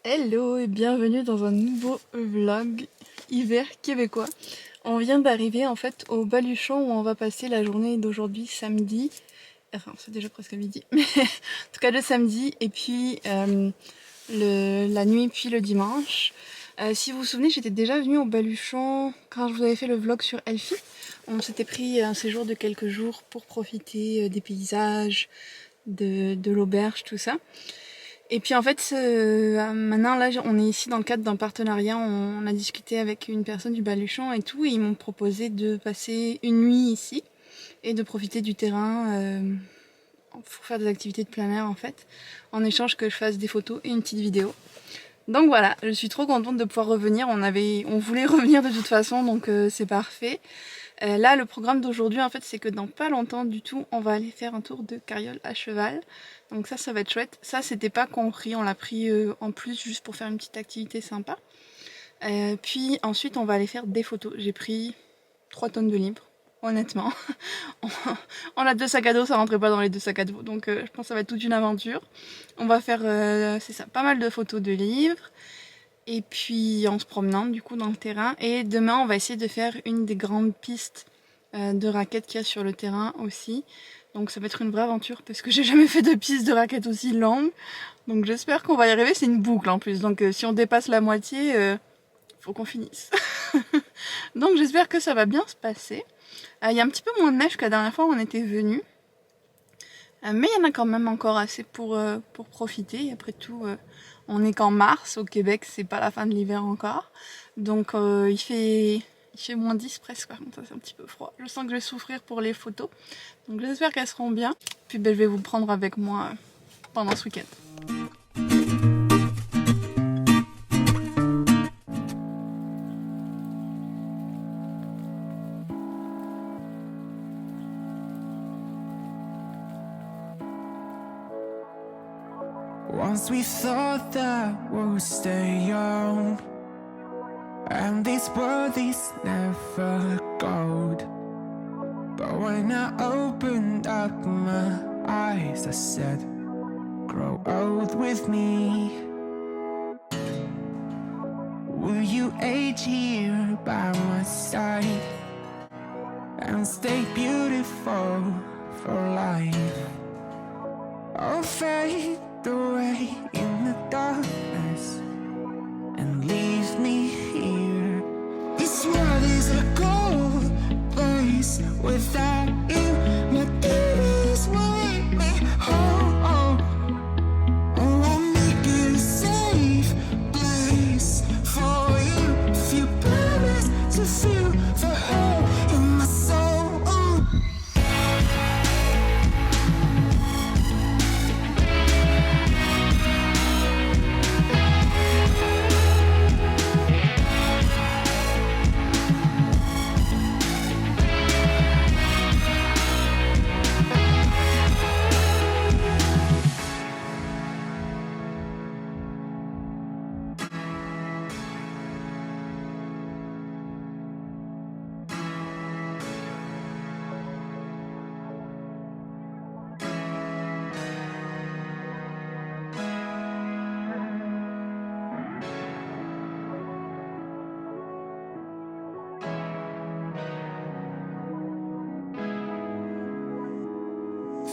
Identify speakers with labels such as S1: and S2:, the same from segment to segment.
S1: Hello et bienvenue dans un nouveau vlog hiver québécois. On vient d'arriver en fait au Baluchon où on va passer la journée d'aujourd'hui samedi. Enfin c'est déjà presque midi, mais en tout cas le samedi et puis la nuit puis le dimanche. Si vous vous souvenez, j'étais déjà venue au Baluchon quand je vous avais fait le vlog sur Elfie. On s'était pris un séjour de quelques jours pour profiter des paysages, de l'auberge, tout ça. Et puis en fait, maintenant là, on est ici dans le cadre d'un partenariat. On a discuté avec une personne du Baluchon et tout, et ils m'ont proposé de passer une nuit ici et de profiter du terrain pour faire des activités de plein air en fait, en échange que je fasse des photos et une petite vidéo. Donc voilà, je suis trop contente de pouvoir revenir. On voulait revenir de toute façon, donc c'est parfait. Là, le programme d'aujourd'hui, en fait, c'est que dans pas longtemps du tout, on va aller faire un tour de carriole à cheval. Donc ça va être chouette. Ça, c'était pas compris, on l'a pris en plus juste pour faire une petite activité sympa. Puis ensuite, on va aller faire des photos. J'ai pris 3 tonnes de livres, honnêtement. On a 2 sacs à dos, ça rentrait pas dans les 2 sacs à dos. Donc je pense que ça va être toute une aventure. On va faire, c'est ça, pas mal de photos de livres. Et puis en se promenant du coup dans le terrain. Et demain on va essayer de faire une des grandes pistes de raquettes qu'il y a sur le terrain aussi. Donc ça va être une vraie aventure parce que j'ai jamais fait de piste de raquettes aussi longue. Donc j'espère qu'on va y arriver, c'est une boucle en plus. Donc si on dépasse la moitié, faut qu'on finisse. Donc j'espère que ça va bien se passer. Il y a un petit peu moins de neige que la dernière fois où on était venu. Mais il y en a quand même encore assez pour profiter. Après tout, on est qu'en mars, au Québec, c'est pas la fin de l'hiver encore. Donc il fait -10 presque, par contre ça c'est un petit peu froid. Je sens que je vais souffrir pour les photos. Donc j'espère qu'elles seront bien. Puis ben, je vais vous prendre avec moi pendant ce week-end.
S2: Once we thought that we'll stay young, and this world is never gold. But when I opened up my eyes, I said, grow old with me. Will you age here by my side and stay beautiful for life? I'll fade away in the darkness and leave me here. This world is a cold place without you. My demons will lead me home. Oh, I'll make it a safe place for you if you promise to feel the hole in my soul.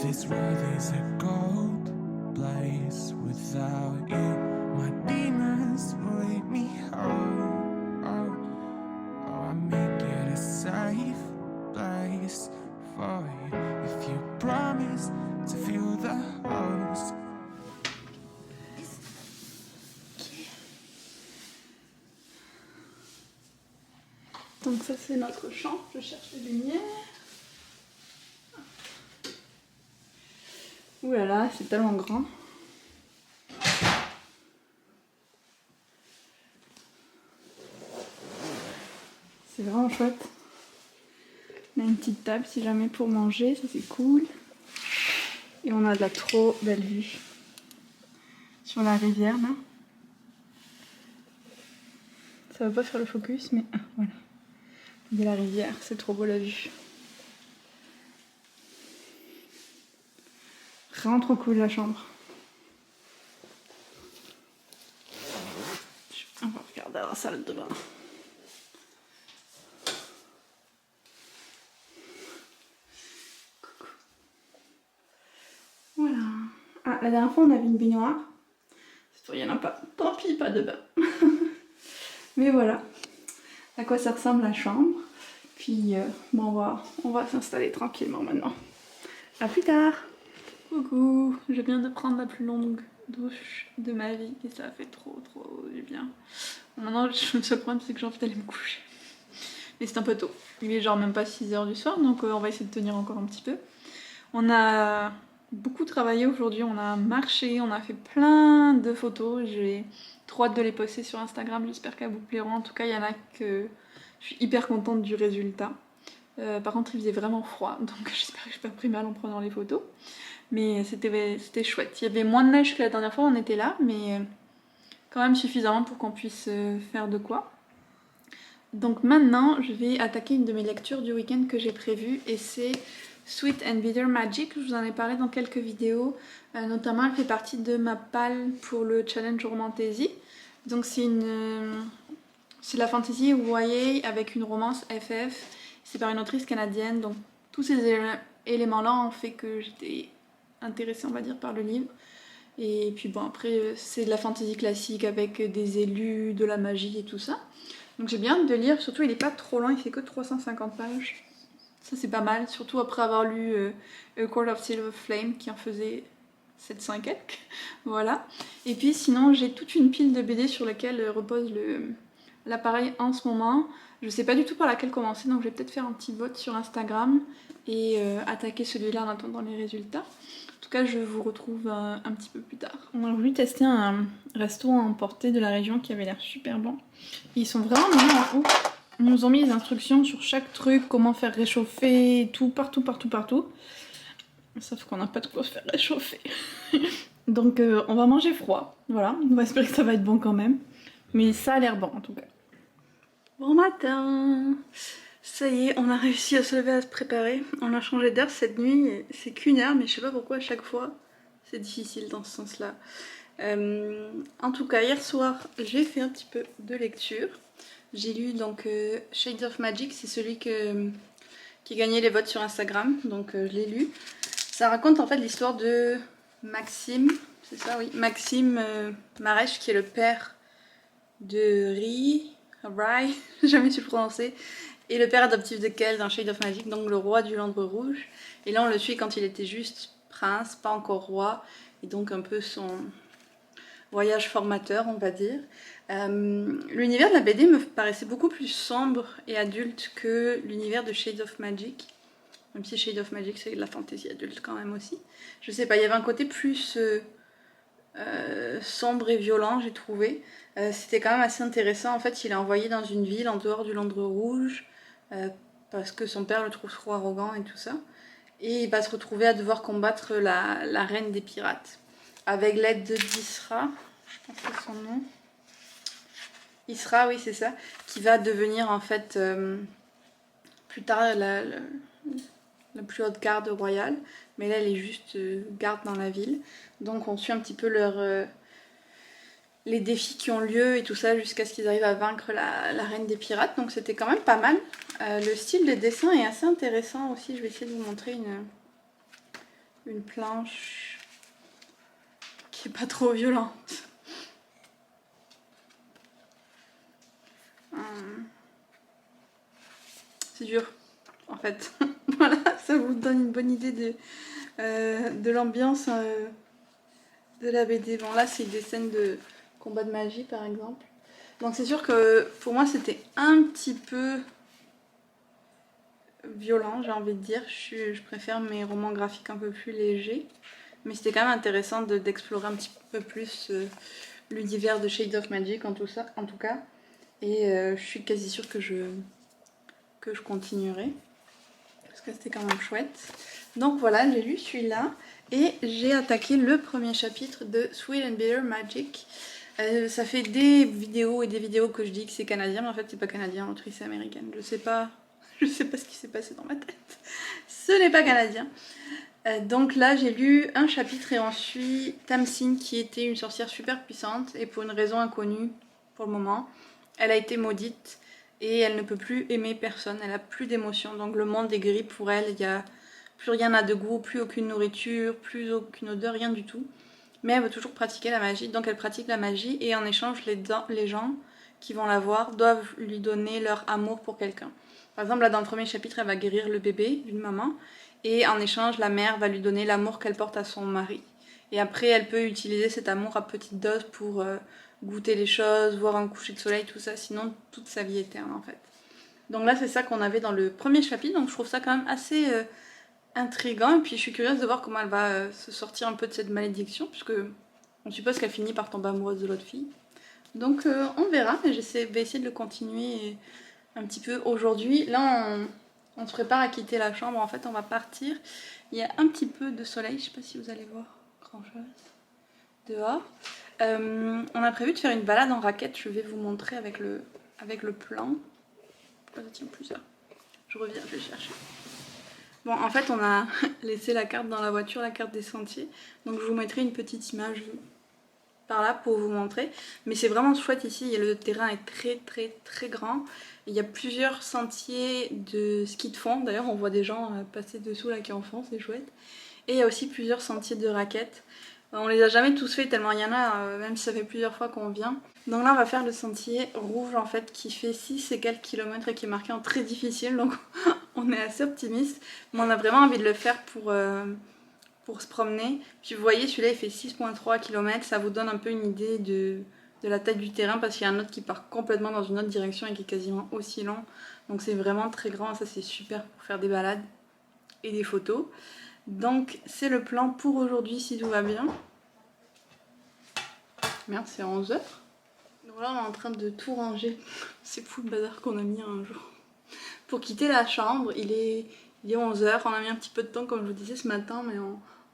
S2: This world is a cold place without you. My demons will lead me home. I make it a safe place for you if you promise to feel the holes.
S1: Donc ça c'est notre champ, je cherche les lumières. Ouh là là, c'est tellement grand. C'est vraiment chouette. On a une petite table si jamais pour manger, ça c'est cool. Et on a de la trop belle vue sur la rivière là. Ça va pas faire le focus mais voilà. Il y a la rivière, c'est trop beau la vue. Vraiment trop cool la chambre. dans la salle de bain. Voilà. Ah, la dernière fois on avait une baignoire. Cette fois il n'y en a pas. Tant pis, pas de bain. Mais voilà à quoi ça ressemble la chambre. Puis bon, on va s'installer tranquillement maintenant. A plus tard. Coucou, je viens de prendre la plus longue douche de ma vie et ça a fait trop du bien. Maintenant le seul problème c'est que j'ai envie d'aller me coucher. Mais c'est un peu tôt. Il est genre même pas 6 h du soir, donc on va essayer de tenir encore un petit peu. On a beaucoup travaillé aujourd'hui, on a marché, on a fait plein de photos. J'ai trop hâte de les poster sur Instagram, j'espère qu'elles vous plairont. En tout cas, il y en a que je suis hyper contente du résultat. Par contre, il faisait vraiment froid, donc j'espère que je n'ai pas pris mal en prenant les photos. Mais c'était chouette. Il y avait moins de neige que la dernière fois, on était là, mais quand même suffisamment pour qu'on puisse faire de quoi. Donc maintenant, je vais attaquer une de mes lectures du week-end que j'ai prévue, et c'est Sweet and Bitter Magic. Je vous en ai parlé dans quelques vidéos, notamment elle fait partie de ma palle pour le challenge Romantasy. Donc c'est la fantasy YA avec une romance FF. C'est par une autrice canadienne, donc tous ces éléments-là ont fait que j'étais intéressée, on va dire, par le livre. Et puis bon, après c'est de la fantasy classique avec des élus, de la magie et tout ça. Donc j'ai bien hâte de lire, surtout il est pas trop long, il fait que 350 pages. Ça c'est pas mal, surtout après avoir lu A Court of Silver Flame qui en faisait 700 et quelques. Voilà. Et puis sinon j'ai toute une pile de BD sur laquelle repose l'appareil en ce moment. Je sais pas du tout par laquelle commencer, donc je vais peut-être faire un petit vote sur Instagram et attaquer celui-là en attendant les résultats. En tout cas, je vous retrouve un petit peu plus tard. On a voulu tester un resto à emporter de la région qui avait l'air super bon. Ils sont vraiment mignons. Ils nous ont mis des instructions sur chaque truc, comment faire réchauffer, tout, partout. Sauf qu'on n'a pas de quoi se faire réchauffer. Donc on va manger froid, voilà. On va espérer que ça va être bon quand même. Mais ça a l'air bon en tout cas. Bon matin. Ça y est, on a réussi à se lever, à se préparer. On a changé d'heure cette nuit, c'est qu'1 heure, mais je sais pas pourquoi à chaque fois c'est difficile dans ce sens-là. En tout cas, hier soir, j'ai fait un petit peu de lecture. J'ai lu donc Shades of Magic, c'est celui qui gagnait les votes sur Instagram, donc je l'ai lu. Ça raconte en fait l'histoire de Maxime, c'est ça oui, Maxime Marèche, qui est le père de Rai, j'ai jamais su le prononcer, et le père adoptif de Kel dans Shades of Magic, donc le roi du Lendre Rouge. Et là on le suit quand il était juste prince, pas encore roi, et donc un peu son voyage formateur on va dire. L'univers de la BD me paraissait beaucoup plus sombre et adulte que l'univers de Shades of Magic. Même si Shades of Magic c'est de la fantasy adulte quand même aussi. Je sais pas, il y avait un côté plus sombre et violent j'ai trouvé. C'était quand même assez intéressant. En fait il est envoyé dans une ville en dehors du Lendre Rouge parce que son père le trouve trop arrogant et tout ça. Et il va se retrouver à devoir combattre la reine des pirates. Avec l'aide d'Isra, je pense que c'est son nom. Isra, oui c'est ça, qui va devenir en fait plus tard la plus haute garde royale, mais là elle est juste garde dans la ville. Donc on suit un petit peu les défis qui ont lieu et tout ça jusqu'à ce qu'ils arrivent à vaincre la reine des pirates, donc c'était quand même pas mal. Le style des dessins est assez intéressant aussi, je vais essayer de vous montrer une planche qui est pas trop violente. C'est dur en fait. Voilà, ça vous donne une bonne idée de l'ambiance de la BD. Bon là c'est des scènes de combat de magie par exemple. Donc c'est sûr que pour moi c'était un petit peu violent j'ai envie de dire. Je préfère mes romans graphiques un peu plus légers. Mais c'était quand même intéressant d'explorer un petit peu plus l'univers de Shades of Magic en tout cas. Et je suis quasi sûre que je continuerai. Parce que c'était quand même chouette. Donc voilà, j'ai lu celui-là. Et j'ai attaqué le premier chapitre de Sweet and Bitter Magic. Ça fait des vidéos et des vidéos que je dis que c'est canadien, mais en fait c'est pas canadien, l'autrice c'est américaine. Je sais pas ce qui s'est passé dans ma tête. Ce n'est pas canadien. Donc là j'ai lu un chapitre et on suit Tamsin qui était une sorcière super puissante et pour une raison inconnue pour le moment, elle a été maudite et elle ne peut plus aimer personne, elle a plus d'émotions, donc le monde est gris pour elle, il n'y a plus rien à de goût, plus aucune nourriture, plus aucune odeur, rien du tout. Mais elle veut toujours pratiquer la magie, donc elle pratique la magie et en échange les gens qui vont la voir doivent lui donner leur amour pour quelqu'un. Par exemple là dans le premier chapitre elle va guérir le bébé d'une maman et en échange la mère va lui donner l'amour qu'elle porte à son mari. Et après elle peut utiliser cet amour à petite dose pour goûter les choses, voir un coucher de soleil, tout ça, sinon toute sa vie est terne en fait. Donc là c'est ça qu'on avait dans le premier chapitre, donc je trouve ça quand même assez intriguant et puis je suis curieuse de voir comment elle va se sortir un peu de cette malédiction puisque on suppose qu'elle finit par tomber amoureuse de l'autre fille. Donc on verra, mais vais essayer de le continuer un petit peu aujourd'hui. Là on se prépare à quitter la chambre, en fait on va partir. Il y a un petit peu de soleil, je sais pas si vous allez voir grand chose dehors. On a prévu de faire une balade en raquette, je vais vous montrer avec le plan. Pourquoi ça tient plus ça? Je reviens, je vais chercher. Bon, en fait, on a laissé la carte dans la voiture, la carte des sentiers. Donc, je vous mettrai une petite image par là pour vous montrer. Mais c'est vraiment chouette ici. Le terrain est très grand. Il y a plusieurs sentiers de ski de fond. D'ailleurs, on voit des gens passer dessous là qui en font, c'est chouette. Et il y a aussi plusieurs sentiers de raquettes. On les a jamais tous fait tellement il y en a, même si ça fait plusieurs fois qu'on vient. Donc là on va faire le sentier rouge en fait qui fait 6 et quelques kilomètres et qui est marqué en très difficile, donc on est assez optimiste. Mais on a vraiment envie de le faire pour se promener. Puis vous voyez celui-là il fait 6,3 km, ça vous donne un peu une idée de la taille du terrain parce qu'il y a un autre qui part complètement dans une autre direction et qui est quasiment aussi long. Donc c'est vraiment très grand, ça c'est super pour faire des balades et des photos. Donc c'est le plan pour aujourd'hui si tout va bien. Merde, c'est 11h. Donc là on est en train de tout ranger. C'est fou le bazar qu'on a mis un jour. Pour quitter la chambre, il est 11h. On a mis un petit peu de temps comme je vous disais ce matin, mais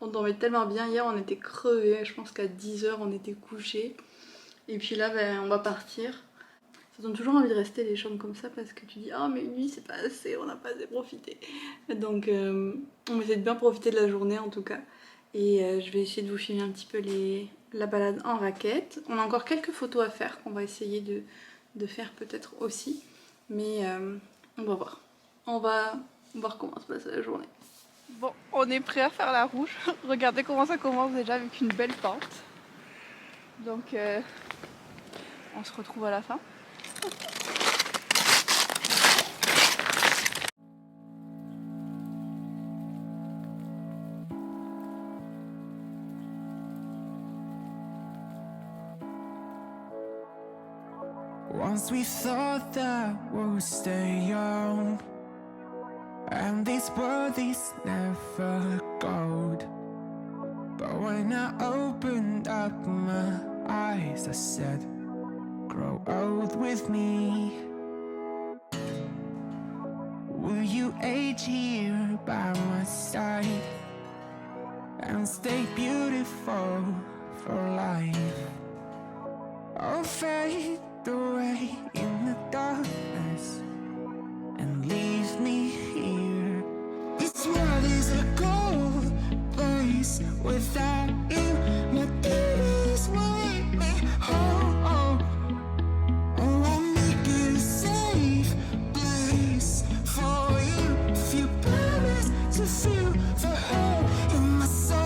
S1: on dormait tellement bien. Hier on était crevés, je pense qu'à 10h on était couchés. Et puis là ben, on va partir. Ça donne toujours envie de rester les chambres comme ça parce que tu dis ah mais une nuit c'est pas assez, on n'a pas assez profité. Donc on essaie de bien profiter de la journée en tout cas. Et je vais essayer de vous filmer un petit peu la balade en raquette. On a encore quelques photos à faire qu'on va essayer de faire peut-être aussi. Mais on va voir. On va voir comment se passe la journée. Bon, on est prêt à faire la rouge. Regardez comment ça commence déjà avec une belle pente. Donc on se retrouve à la fin.
S2: Once we thought that we'll stay young, and these worthies never gold. But when I opened up my eyes, I said, grow old with me. Will you age here by my side and stay beautiful for life? Or fade away in the darkness and leave me here. This world is a cold place without you. My tears will me home. Oh, I'll make it a safe place for you if you promise to feel the hurt in my soul.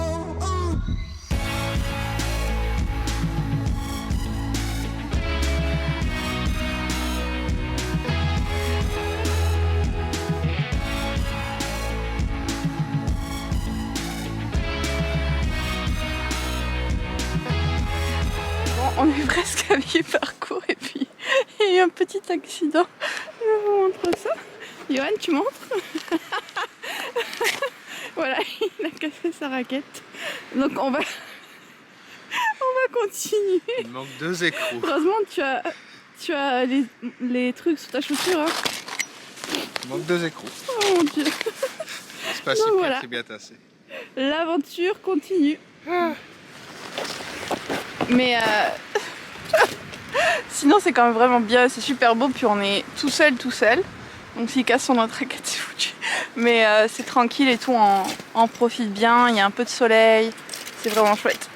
S1: On est presque à mi-parcours et puis il y a eu un petit accident. Je vous montre ça. Johan, tu montres? Voilà, il a cassé sa raquette. Donc on va continuer.
S3: Il manque 2 écrous.
S1: Heureusement tu as les trucs sous ta chaussure. Hein.
S3: Il manque 2 écrous.
S1: Oh mon dieu.
S3: C'est pas si pire,
S1: voilà.
S3: c'est bien tassé.
S1: L'aventure continue. Mais sinon c'est quand même vraiment bien, c'est super beau, puis on est tout seul. Donc s'il casse son autre raquette c'est foutu. Mais c'est tranquille et tout, on profite bien, il y a un peu de soleil, c'est vraiment chouette.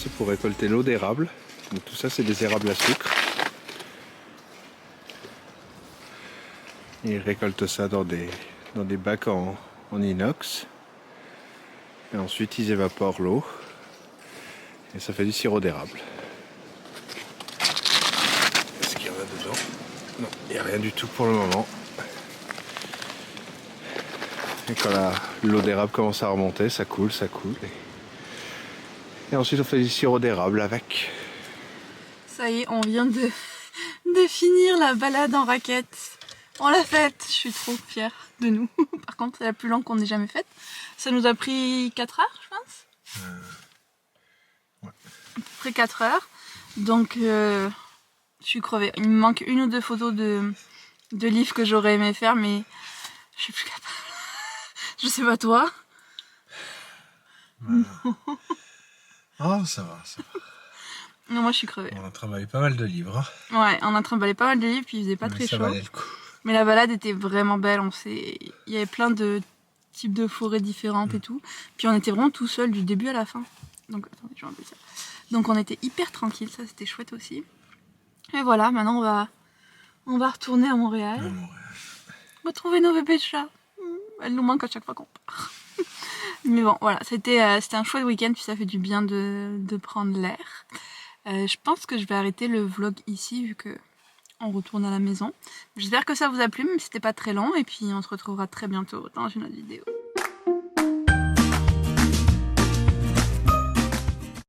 S3: c'est pour récolter l'eau d'érable. Donc tout ça, c'est des érables à sucre. Ils récoltent ça dans des bacs en inox. Et ensuite, ils évaporent l'eau. Et ça fait du sirop d'érable. Est-ce qu'il y en a dedans? Non, il n'y a rien du tout pour le moment. Et quand l'eau d'érable commence à remonter, ça coule, ça coule. Et ensuite, on fait du sirop d'érable avec.
S1: Ça y est, on vient de finir la balade en raquette. On l'a faite, je suis trop fière de nous. Par contre, c'est la plus longue qu'on ait jamais faite. Ça nous a pris 4 heures, je pense.
S3: Ouais.
S1: À peu près 4 heures. Donc, je suis crevée. Il me manque 1 ou 2 photos de livres que j'aurais aimé faire, mais je suis plus capable. Je sais pas toi.
S3: Voilà. Oh, ça va, ça va.
S1: Non, moi je suis crevée.
S3: On a travaillé pas mal de livres.
S1: Ouais, on a trimballé pas mal de livres, puis il faisait pas très
S3: ça
S1: chaud.
S3: valait le coup.
S1: Mais la balade était vraiment belle. Il y avait plein de types de forêts différentes et tout. Puis on était vraiment tout seul du début à la fin. Donc, attendez, je vais enlever ça. Donc on était hyper tranquille, ça c'était chouette aussi. Et voilà, maintenant on va retourner à Montréal. Retrouver nos bébés de chats. Elles nous manquent à chaque fois qu'on part. Mais bon, voilà, c'était un chouette week-end, puis ça fait du bien de prendre l'air. Je pense que je vais arrêter le vlog ici, vu que on retourne à la maison. J'espère que ça vous a plu, même si c'était pas très long, et puis on se retrouvera très bientôt dans une autre vidéo.